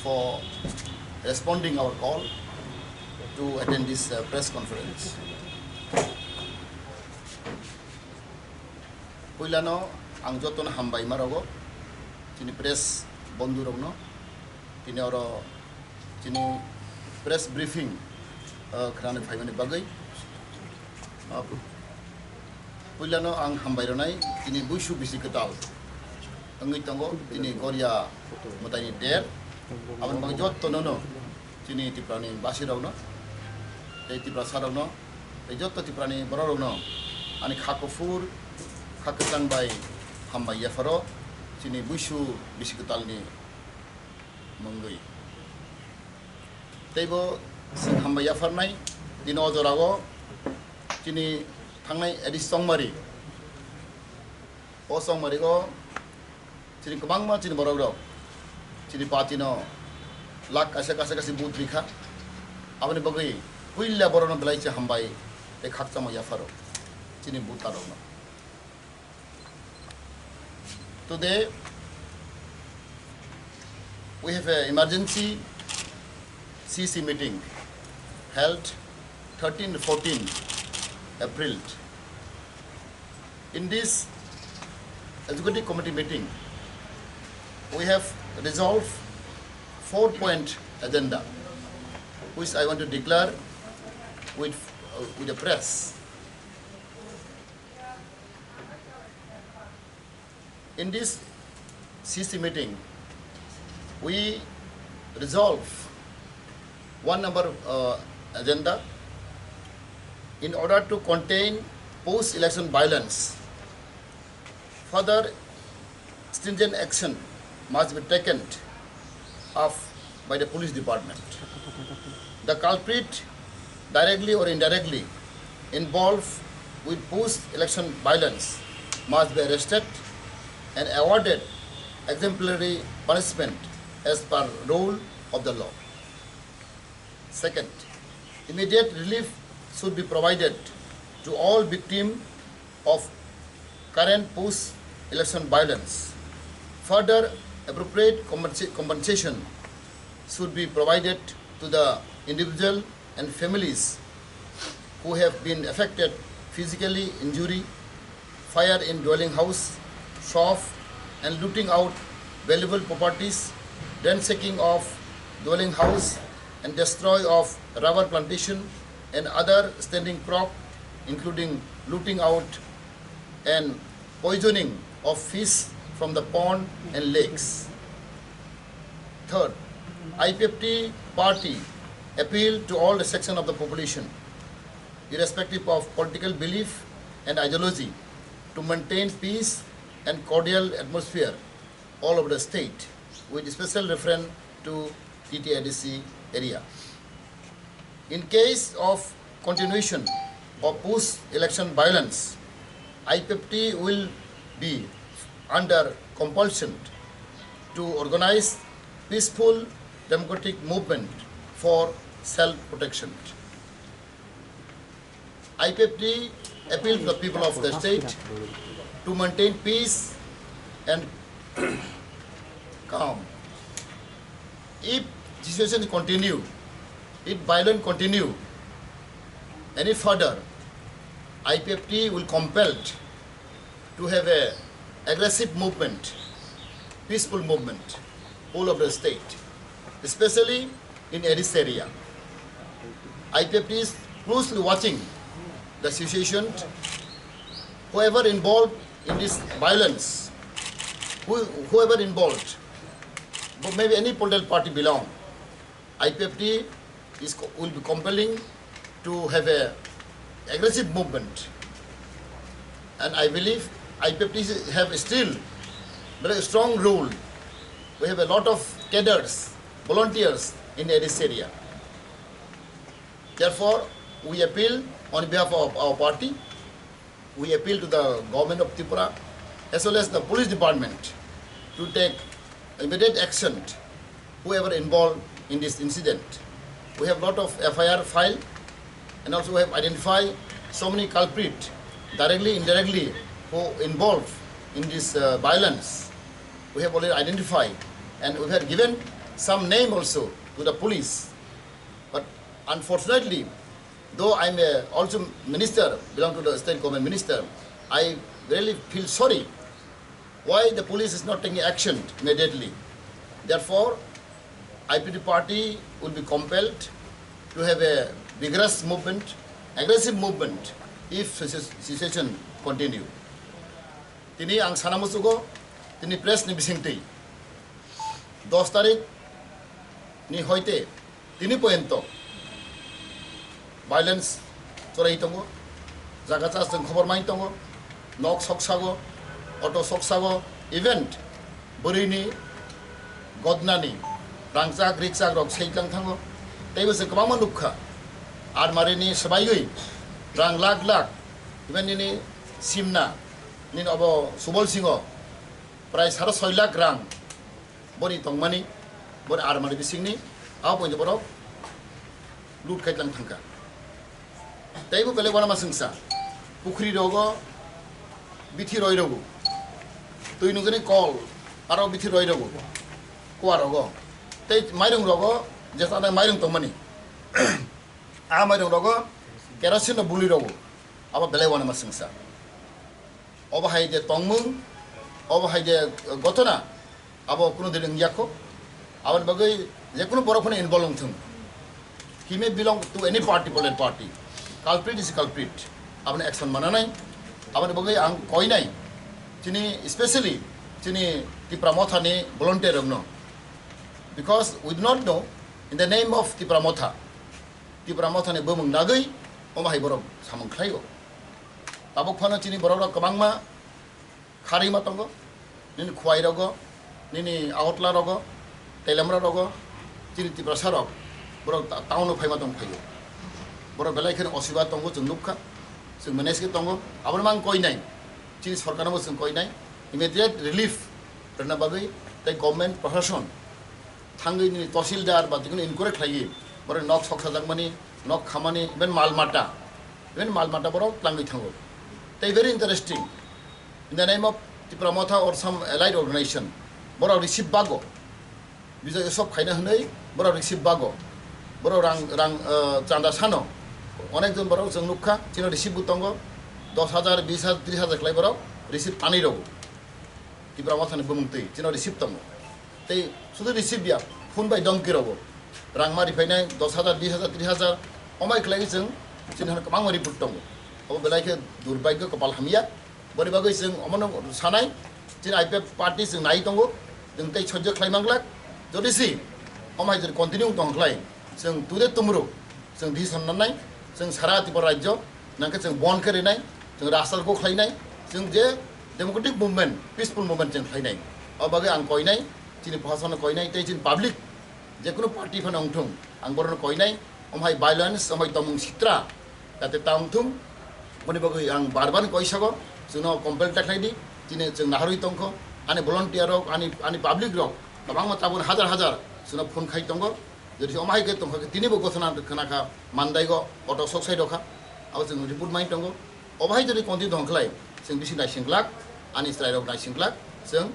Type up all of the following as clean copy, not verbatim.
for responding our call to attend this press conference. Puilano ang joton hambay marogo tini press bondu rogno tini oro tini press briefing krane phaimani bagai puilano ang hambay ronai tini buishu bisi ketal angi tongo tini goria mutani der aban bang jot tonono tini tiprani basi rogno ei tipra sarogno ei jot tiprani bororogno ani khakofur Hakatan by Hamba Yafaro, Chini Bushu Bishikutalni Mungui. Table Sing Hamba Yafarnai, Dino Zorago, Chini Tangai Edis Songmari, O Songmarigo, Chini Kumangma, Chini Borogo, Chini Patino, Lak Asakasakasi Butrika, Avani Bogi, Willa Borono Blaicha Hambai, a Haktama Yafaro, Chini Butaro. Today, we have an emergency CC meeting held 13 to 14 April. In this executive committee meeting, we have resolved 4-point agenda, which I want to declare with the press. In this CC meeting, we resolve one number agenda in order to contain post-election violence. Further stringent action must be taken by the police department. The culprit, directly or indirectly involved with post-election violence, must be arrested and awarded exemplary punishment as per rule of the law. Second, immediate relief should be provided to all victims of current post-election violence. Further, appropriate compensation should be provided to the individual and families who have been affected physically, injury, fire in dwelling house, shop and looting out valuable properties, ransacking of dwelling house and destroy of rubber plantation and other standing crop, including looting out and poisoning of fish from the pond and lakes. Third, IPFT party appeal to all the section of the population, irrespective of political belief and ideology, to maintain peace and cordial atmosphere all over the state, with special reference to TTIDC area. In case of continuation of post-election violence, IPFT will be under compulsion to organize peaceful democratic movement for self-protection. IPFT appeals to the people of the state to maintain peace and calm. If situation continue, if violence continue any further, IPFT will compel to have a aggressive movement, peaceful movement all over the state, especially in Aris area. IPFT is closely watching the situation. Whoever involved in this violence, whoever involved, maybe any political party belong, IPFT will be compelling to have a aggressive movement. And I believe IPFT have still very strong role. We have a lot of cadres, volunteers in this area. Therefore, we appeal on behalf of our party, we appeal to the government of Tripura as well as the police department to take immediate action whoever involved in this incident. We have a lot of FIR file and also we have identified so many culprits directly, indirectly who involved in this violence. We have already identified and we have given some name also to the police. But unfortunately, though I'm also minister, belong to the state government minister, I really feel sorry why the police is not taking action immediately. Therefore, IPP party will be compelled to have a vigorous movement, aggressive movement if situation continue. Tini ang sanamusugo, tini press ni bisingti. 10 tarik ni hoite, tini poento violence chorai tongo, jaga chas jeng khobor mai tongo, nok soksago, auto soksago, event borini, godnani, rangsak riksak rok seitlang thango, taibo se kabang manukha, ar marini sebaigui, rang lak, even ini simna, nin abo subol singo, price harus 6 lakh rang, boni tongmani, boni ar mari bisingni, apa yang borok, lut kaitlang thangka. Taibo bele wana masingsa, pukri rogo, bithi roi rogo, tui nungani call, aro bithi roi rogo, kuar rogo, tai mairung rogo, jasa ada mairung tongmani, mairung rogo, kerosene no buli rogo, apa bele wana masingsa. Oba hai je tongmung, oba hai je gotona, abo kuno diring yakko, aban bagai je kuno borok phone involved thung. He may belong to any party, political party. Culprit is culprit. Aban action mana nai, aban bagai ang koi nai. Chini especially chini Tipramotha ni volunteer no. Because we do not know in the name of Tipramotha ni bumung nagai, oma hai borok samung khlayo. Tabok phano chini borok kamangma khari matongo, nini khuai rogo, nini aotla rogo, telemra rogo, chini Tiprasarok, borok taunu phai matong khayo. Borok belai khen osiba tongo chung nukha, chung manage ke tongo, abon mang koi nai, chini sarkar mo chung koi nai, immediate relief rena bagai, tai government prohashon, thangai ni tahsildar ba jikun incorrect khlai, borok nok soksa jangmani, nok khamani, even malmata borok tlangai thango. They very interesting. In the name of Tipramotha or some allied organization, borok receive bago. Bisa esok khaina hanai, borok receive bago. Borok rang chanda sano. Onekjon borok jeng nukha, chino receive butongo, 10,000, 20,000, 30,000 khlai borok receive pani rogo. Tipramotha ni bumungtei, chino receive tongo. Tei sudah receive ya, phone by donkey rogo. Rang mari phainai 10,000, 20,000, 30,000, omai khlai jeng chino kamang mari puttongo. Abo belai ke durbagyo kapal hamia, bori bagai jeng omano sanai, chino IPF party jeng nai tongo, jeng tei chojjo khlai manglak, jodi si omai jeng continue tong khlai, jeng tude tumru, jeng dison nanai, jeng sara Tripura rajyo, nangke jeng bon kari nai, jeng rasal ko khlai nai, jeng je democratic movement, peaceful movement jeng khlai nai. Abo bagai ang koi nai, chini phasana koi nai, tei chin public, je kuno party phana ongthung, ang boron koi nai, omai violence, omai tomung sitra, kate taungthung, boni bagai ang barban koi sago, jeno compel takhlai di, chini jeng naharui tongko, ani volunteer rok, ani public rok, tabang ma tabun hajar, jeno phone khai tongo, jadi omai ke tongko tini bo gosona khana kha mandai go auto soksai dokha, abo jeng report mai tongo, obai jadi konti dong khlai, jeng bisi nai singlak, ani strai rok nai singlak, jeng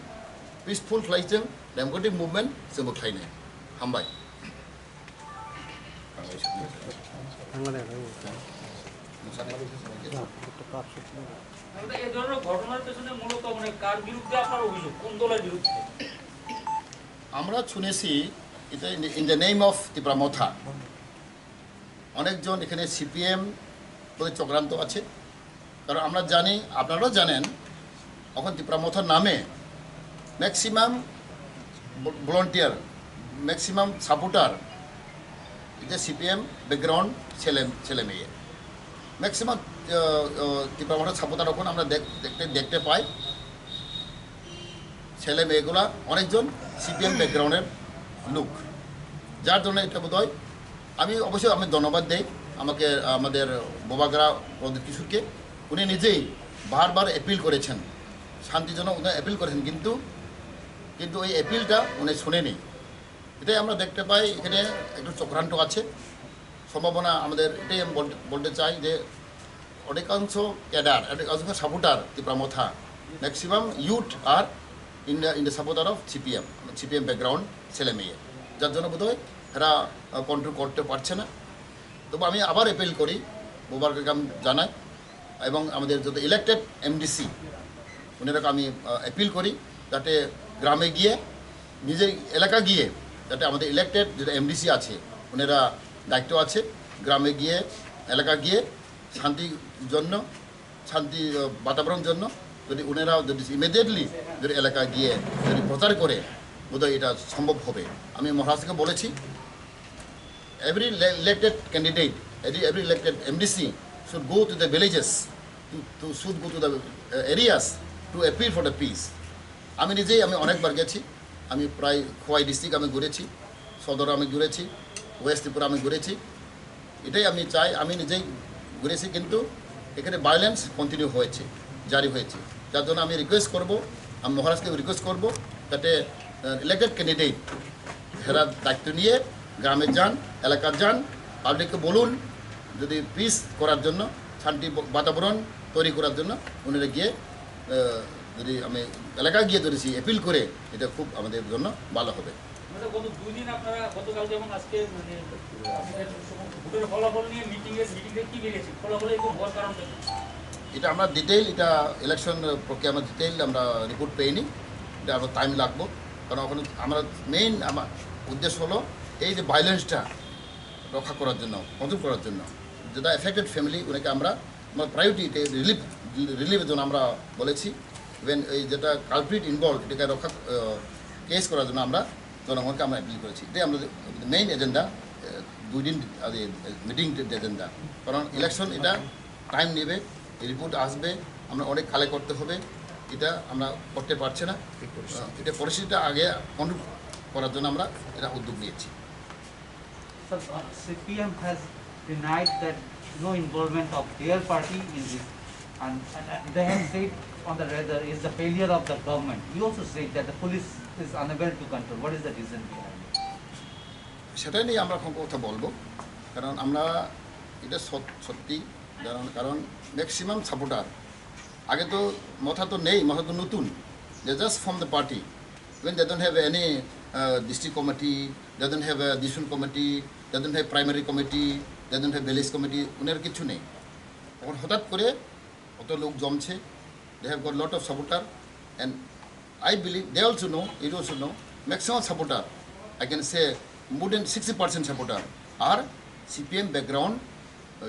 peaceful khlai jeng democratic movement jeng bo khlai nai, hambai. এই ধরনের ঘটনার পেছনে মূলত মানে কার বিরুদ্ধে আপনার অভিযোগ, কোন দলের বিরুদ্ধে? আমরা শুনেছি এটা in the name of Tipramotha অনেকজন এখানে সিপিএম প্রতি চক্রান্ত আছে, কারণ আমরা জানি, আপনারাও জানেন, এখন Tipramotha নামে ম্যাক্সিমাম ভলান্টিয়ার, ম্যাক্সিমাম সাপোর্টার এটা সিপিএম ব্যাকগ্রাউন্ড ছেলে মেয়ে, ম্যাক্সিমাম Tipramotha সাপোর্টার এখন আমরা দেখতে পাই, ছেলে মেয়েগুলা অনেকজন সিপিএম ব্যাকগ্রাউন্ডের লোক, যার জন্য এটা বোধ হয় আমি অবশ্যই ধন্যবাদ দেই আমাদের বোবাগড়া প্রদীপ কিশোরকে, উনি নিজেই বারবার অ্যাপিল করেছেন, শান্তির জন্য উনি অ্যাপিল করেছেন, কিন্তু ওই অ্যাপিলটা উনি শুনেনি। এটাই আমরা দেখতে পাই এখানে একটু চক্রান্ত আছে, সম্ভাবনা আমাদের এটাই আমি বলতে চাই যে অধিকাংশ ক্যাডার, অধিকাংশ সাপোর্টার Tipramotha, ম্যাক্সিমাম ইউথ আর in the supporter of CPM background ছেলে মেয়ে। যার জন্য বোধহয় এরা কন্ট্রোল করতে পারছে না। তবু আমি আবার অ্যাপিল করি, মোবারককে আমি জানাই, এবং আমাদের যত ইলেক্টেড এমডিসি ওনারাকে আমি অ্যাপিল করি যাতে গ্রামে গিয়ে, নিজের এলাকা গিয়ে, যাতে আমাদের ইলেক্টেড যেটা এমডিসি আছে ওনারা দায়িত্ব আছে, গ্রামে গিয়ে, এলাকা গিয়ে শান্তির জন্য, শান্তি বাতাবরণ জন্য যদি ওনারা যদি ইমিডিয়েটলি যদি এলাকা গিয়ে যদি প্রচার করে, বোধহয় এটা সম্ভব হবে। আমি মহারাষ্ট্রকে বলেছি, every elected candidate, every elected MDC should go to the villages, should go to the areas to appeal for the peace. আমি নিজেই অনেকবার গেছি, আমি প্রায় খোয়াই ডিস্ট্রিক্ট আমি ঘুরেছি, সদর আমি ঘুরেছি, ওয়েস্ট ত্রিপুরা আমি ঘুরেছি। এটাই আমি চাই, আমি নিজেই ঘুরেছি, কিন্তু এখানে ভায়োলেন্স কন্টিনিউ হয়েছে, জারি হয়েছে। যার জন্য আমি রিকোয়েস্ট করব, আমি মহারাষ্ট্রকে রিকোয়েস্ট করব যাতে ইলেক্টেড ক্যান্ডিডেট এরা দায়িত্ব নিয়ে গ্রামে যান, এলাকার যান, পাবলিককে বলুন যদি পিস করার জন্য, শান্তি বাতাবরণ তৈরি করার জন্য উনারা গিয়ে যদি আমি এলাকায় গিয়ে ধরেছি অ্যাপিল করে, এটা খুব আমাদের জন্য ভালো হবে। গত 2 দিন আপনারা, গতকাল যেমন আজকে মানে আপনাদের ভোটের ফলাফল নিয়ে মিটিংয়ে কি বেরিয়েছে, ফলাফলে এরকম হওয়ার কারণটা কি? এটা আমরা ডিটেইল, এটা ইলেকশন প্রক্রিয়া আমরা ডিটেইল আমরা রিপোর্ট পেইনি, এটা আমরা টাইম লাগবো। কারণ ওখানে আমরা মেইন আমার উদ্দেশ্য হলো এই যে ভায়োলেন্সটা রক্ষা করার জন্য, কন্ট্রোল করার জন্য, যেটা এফেক্টেড ফ্যামিলি ওনাকে আমরা প্রায়োরিটি রিলিফের জন্য আমরা বলেছি। ইভেন এই যেটা কালপ্রিট ইনভলভ এটাকে রক্ষা কেস করার জন্য আমরা জনগণকে আমরা অ্যাপিল করেছি। এটাই আমাদের মেইন এজেন্ডা, 2 দিন মিটিং এজেন্ডা। কারণ ইলেকশন এটা টাইম নেবে, রিপোর্ট আসবে, আমরা অনেক কালেক্ট করতে হবে, এটা আমরা করতে পারছি না। এটা পরিস্থিতিটা আগে কন্ট্রোল করার জন্য আমরা এটা উদ্যোগ নিয়েছি। Sir, CPM has denied that no involvement of their party in this, and they have said on the rather is the failure of the government. You also said that the police is unable to control. What is the reason behind it? সেটাই নিয়ে আমরা এখন কথা বলবো, কারণ আমরা এটা সত্যি, কারণ ম্যাক্সিমাম সাপোর্টার আগে তো মাথা তো নেই, মাথা তো নতুন, they just from the party, when they don't have any district committee, they don't have a division committee, they don't have primary committee, they don't have village committee, ওনার কিছু নেই। এখন হঠাৎ করে অত লোক জমছে, they have got lot of supporter, and I believe they also know, you also know, maximum supporter, I can say more than 60% supporter are CPM background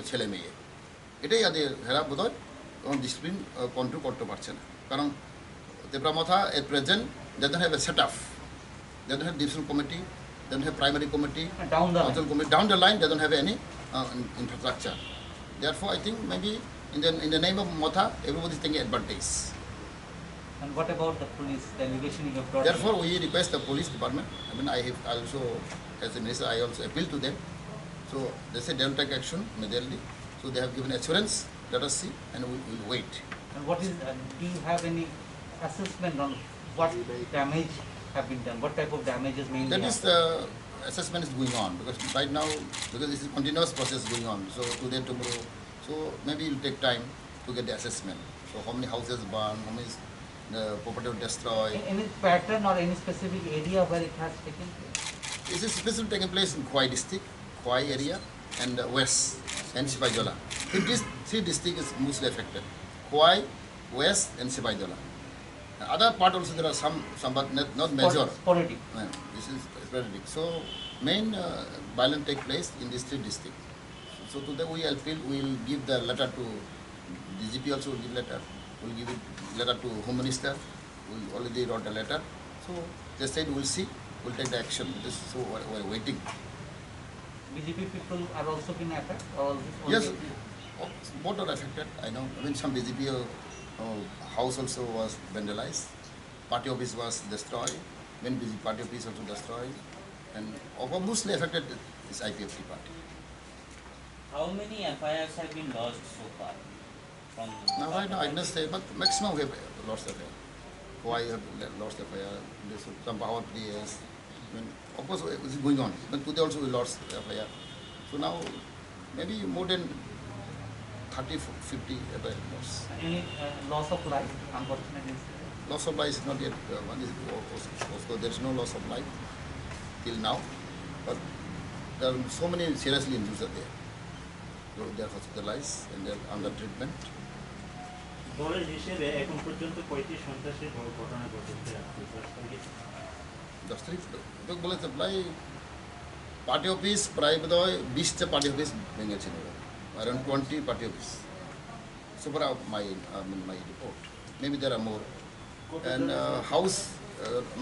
ছেলে মেয়ে। এটাই হেরা বোধহয় ডিসিপ্লিন কন্ট্রোল করতে পারছে না, কারণ তেপ্রামাথা at present they don't have a setup, they don't have division committee, they don't have primary committee, Down the council line. committee, down the line they don't have any infrastructure. Therefore I think maybe in the name of Motha everybody is taking advantage. And what about the police, the allegation you have brought? Therefore we request the police department, I mean I have also, as a minister I also appeal to them, so they say they will take action immediately, so they have given assurance, let us see, and we will wait. And what is, do you have any assessment on what damage have been done? What type of damages mainly? That is the assessment is going on, because right now, because this is continuous process going on, so today, tomorrow, so maybe it will take time to get the assessment. So how many houses burned, how many property destroyed. Any pattern or any specific area where it has taken place? This is specifically taking place in Khwai district, Khwai area, and West, and Sipaijala. Three districts is mostly affected. Khwai, West, and Sipaijala. Other part also there are some but not major. Sporadic. This is sporadic. So main violence take place in these 3 districts. So today we will give the letter to DGP also will give letter. We'll give it letter to Home Minister. We already wrote a letter. So they said we'll see. We'll take the action. So we're waiting. BJP people are also being affected? Or only- Yes, both are affected. I know. I mean, some BJP house also was vandalized. Party office was destroyed. When BJP party office also destroyed, and mostly affected is IPFT party. How many FIRs have been lodged so far? From Now right now I must say, but maximum we have lost the FIR. Why have lost the FIR? There's some power players. I mean, of course it's going on. But today also we lost the FIR. So now maybe more than 30-50 FIR lost. Any loss of life, unfortunate incident? Loss of life is not yet one is also there is no loss of life. till now, but there are so many seriously injured are there. So they are hospitalized and they are under treatment. দলের হিসেবে এখন পর্যন্ত 35 সন্ত্রাসের ঘটনা ঘটেছে আপনি 10 তারিখ তো বলেছে প্রায় পার্টি অফিস প্রায় বোধহয় 20টা party office ভেঙেছিল, around 20 party office. So far my report. Maybe there are more. And house,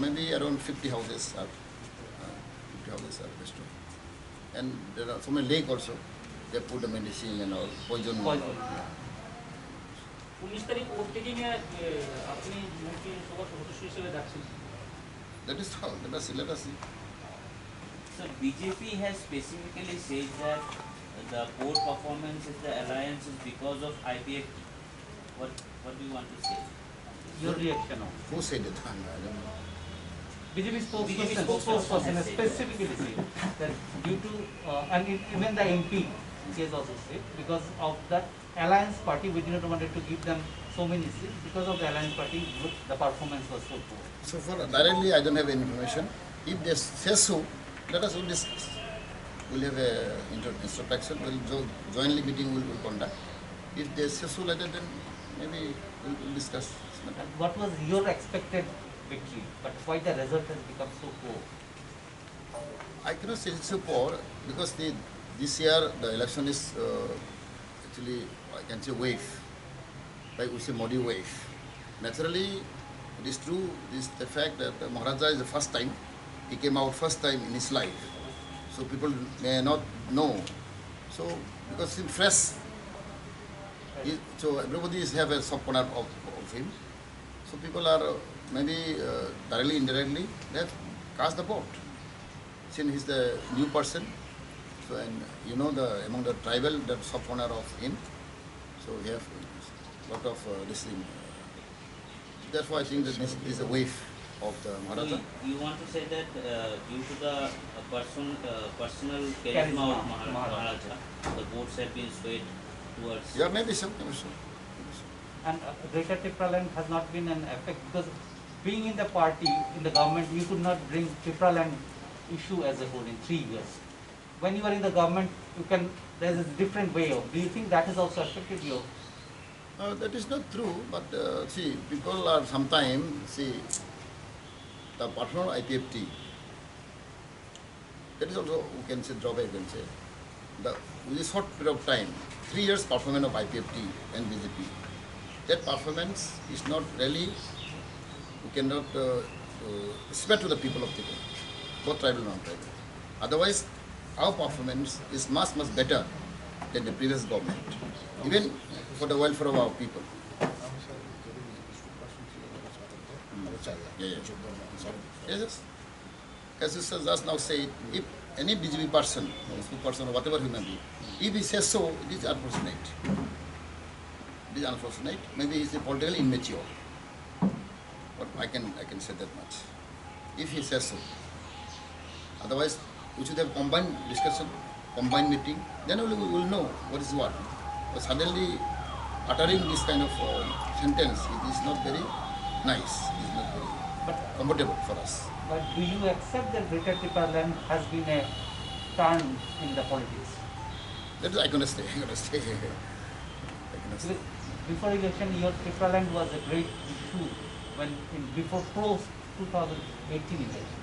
maybe around 50 houses are destroyed. And there are so many lake also. They put the medicine and all, poison. 19 তারিখ overtaking এ আপনি মন্ত্রিসভার সদস্য হিসেবে যাচ্ছেন। That is how. Let us see. So BJP has specifically said that the poor performance in the alliance is because of IPFT. What do you want to say? Your reaction on Who said it? I don't know. BJP BJP spokesperson has has specifically said that due to and even the MP has also said because of that alliance party we did not wanted to give them so many seats because of the alliance party the performance was so poor. So far directly I don't have any information. If they say so, let us will discuss. We'll have a introspection. We'll jointly meeting will conduct. If they say so later, then maybe we'll discuss. And what was your expected victory, but why the result has become so poor? I cannot say it's so poor because this year the election is actually I can say wave, like we say Modi wave. Naturally, it is true. This the fact that Maharaja is the first time he came out first time in his life, so people may not know. So because he's fresh, so everybody is have a soft corner of him. So people are maybe directly, indirectly, they have cast the vote. Since he's the new person, so and you know among the tribal that soft corner of him, so we have lot of this thing. That's why I think that this is a wave of the So Maharaja. you want to say that due to the personal charisma Charisma of of Maharaja, the votes have been swayed towards. Yeah, maybe so. And Greater Tripraland has not been an effect because being in the party, in the government, you could not bring Tripraland issue as a whole in 3 years. When you are in the government, there's a different way of. Do you think that has also affected you? That is not true, but see, people are sometimes, see, the partner IPFT, that is also, we can say, drawback, you can say. With a short period of time, 3 years performance of IPFT and BJP, that performance is not really, we cannot spread to the people of Tripura, both tribal and non-tribal. Otherwise, our performance is much, much better than the previous government, even for the welfare of our people. Yes. As you just now said, if any BJP person, or whatever he may be, if he says so, it is unfortunate. It is unfortunate. Maybe he is politically immature. But I can say that much. If he says so. Otherwise, we should have combined discussion, combined meeting, then only we will know what is what. But suddenly uttering this kind of sentence, it is not very nice. It is not very comfortable for us. But do you accept that Greater Tripraland has been a turn in the politics? That is, I cannot stay. I cannot stay. Before election, your Tripraland was a great issue before post 2018 election.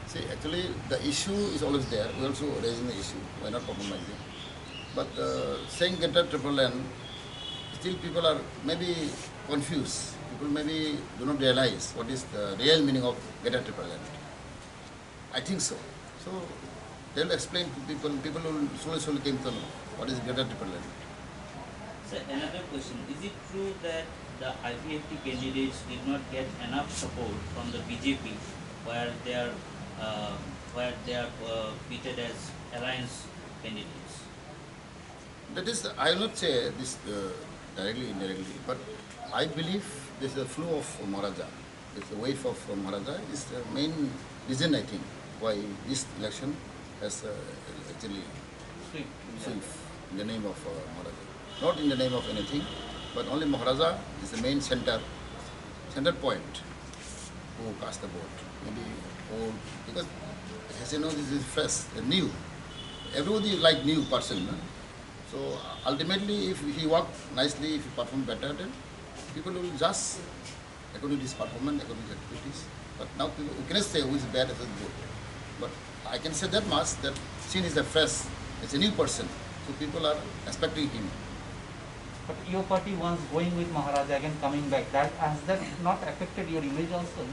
See, actually, the issue is always there. We are also raising the issue. We are not compromising. But saying Greater Tripraland, still people are maybe confused. People maybe do not realize what is the real meaning of Greater Tripraland. I think so. So they will explain to people. People will slowly came to know what is Greater Tripraland. So another question, is it true that the IPFT candidates did not get enough support from the BJP where they are treated as alliance candidates? That is, I will not say this directly, indirectly, but I believe this is the flow of Maharaja. This the wave of Maharaja is the main reason, I think, why this election has actually sweep in the name of Maharaja. Not in the name of anything, but only Maharaja is the main center point who cast the vote. Maybe because As you know, this is fresh, new. Everybody like new person. No? So ultimately, if he work nicely, if he perform better, then people will judge according to his performance, according to his activities. But now people, we cannot say who is bad, who is good. But I can say that much, that since he's a fresh, it's a new person, so people are expecting him. But your party once going with Maharaja, again coming back, that has that not affected your image also?